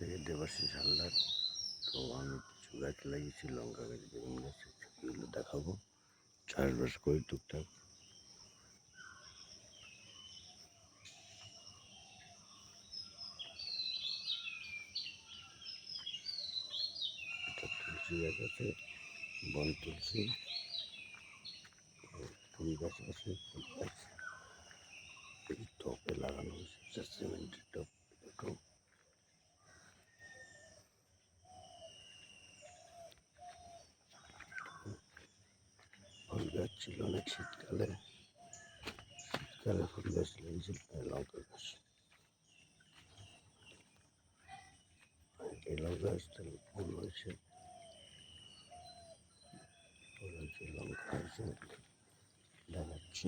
থেকে দেবাশিস হালদার। তো আমি কিছু গাছ লাগিয়েছি, লঙ্কা গাছ, বেগুন গাছ, এগুলো দেখাবো। চাষবাস করি টুকটাক। এটা তুলসী গাছ আছে, বন তুলসী, ফুল গাছ আছে, ফুল গাছ এই টপে লাগানো হয়েছে, সিমেন্টের টপ। একটু ফুল গাছ ছিল অনেক, শীতকালে ফুল গাছ লাগিয়েছিল, লঙ্কা গাছ। এই লঙ্কা গাছটা ফুল হয়েছে, লঙ্কা হয়েছে দেখাচ্ছি।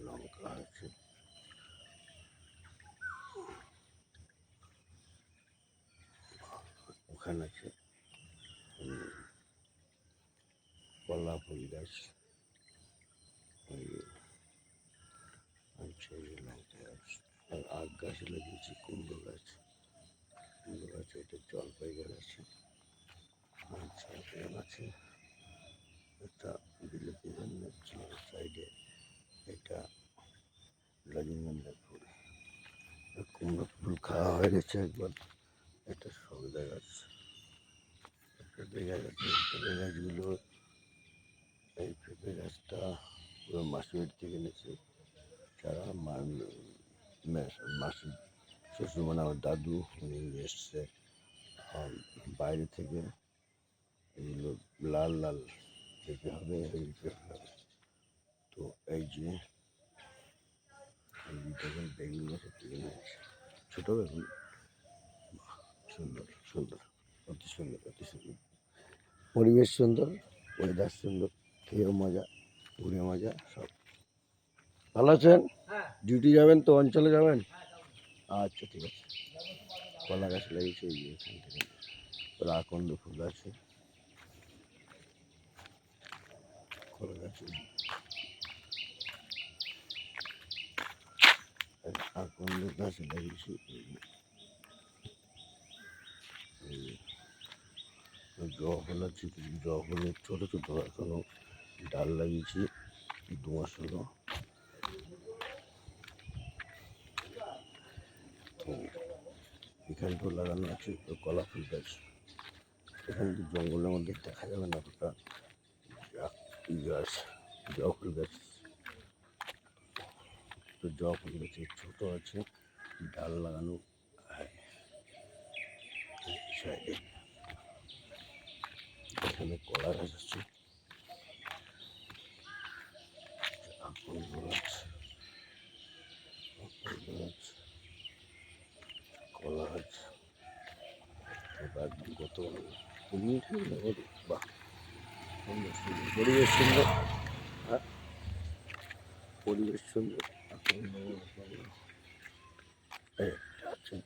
লঙ্কা আছে, ওখানে আছে কলা ফুল গাছ, লঙ্কা গাছ। আর আখ গাছ লাগিয়েছি, কুমড়ো গাছ, এটা জলপাই গাছ আছে, আছে একটা বিলেতি সাইডে, এটা রজনীগন্ধা ফুল। কুমড়ো ফুল খাওয়া হয়ে গেছে একবার। এটা সবেদা গাছ, পেঁপে গাছ আছে। পেঁপে গাছগুলো, এই পেঁপে গাছটা পুরো মাসির বাড়ি থেকে এনেছে যারা মাসি শ্বশুর, মানে আমার দাদু, উনি এসছে বাইরে থেকে। এগুলো লাল লাল পেঁপে হবে, এই পেঁপে হবে। তো এই যে দেখুন বেগুন গাছের থেকে নিয়েছে, ছোটো বেগুন, সুন্দর সুন্দর, অতি সুন্দর, অতি সুন্দর। পরিবেশ সুন্দর, ওয়েদার সুন্দর, খেয়েও মজা, ঘুরে মজা সব। ভালো আছেন? ডিউটি যাবেন তো, অঞ্চলে যাবেন? আচ্ছা ঠিক আছে। কলা গাছ লাগিয়েছে এই যে এখান থেকে, আকন্দ ফুল আছে, কলা গাছ, আকন্দ গাছ লাগিয়েছি। জবা ফুল আছে, কিছু জবা ফুলের ছোটো ছোটো এখনো ডাল লাগিয়েছি, 2 মাস হলো। তো এখানটাও লাগানো আছে কলা ফুল গাছ। এখানে তো জঙ্গলের মধ্যে দেখা যাবে না অতটা গাছ, জবা ফুল গাছ। তো জবা ফুল গাছের ছোটো আছে, ডাল লাগানো সাইডে। এখানে কলা গাছ আছে, আকন্দ গাছ, কলা গাছ। কত বাহ, সুন্দর সুন্দর পরিবেশ, সুন্দর। হ্যাঁ, পরিবেশ সুন্দর। আচ্ছা,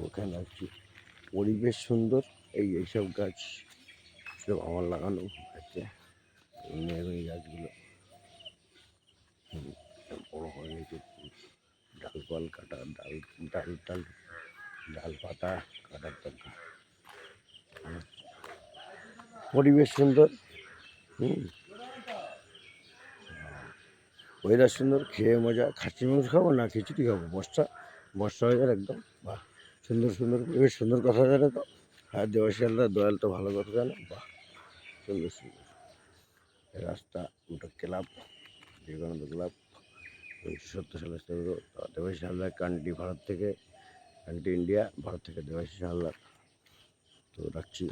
ওখানে আছি, পরিবেশ সুন্দর। এইসব গাছ সব আমার লাগানো আছে, এই গাছগুলো বড় হয়ে গেছে। ডালপাল কাটা, ডাল পাতা কাটার দরকার। পরিবেশ সুন্দর, ওয়েদার সুন্দর, খেয়ে মজা। খাসি মাংস খাবো না খিচুড়ি খাবো, বর্ষা হয়ে যাবে একদম। বাহ, সুন্দর সুন্দর পরিবেশ, সুন্দর কথা জানে তো। হ্যাঁ, দেবাশিয়ালদা দয়াল তো ভালো কথা জানে। বাহ, সুন্দর সুন্দর রাস্তা, ওটা ক্লাব, বিবেকানন্দ ক্লাব, 1970 সালে শুরু। দেবাশিস হালদার কান্ট্রি ভারত থেকে, কান্ট্রি ইন্ডিয়া, ভারত থেকে দেবাশিস হালদার। তো রাখছি।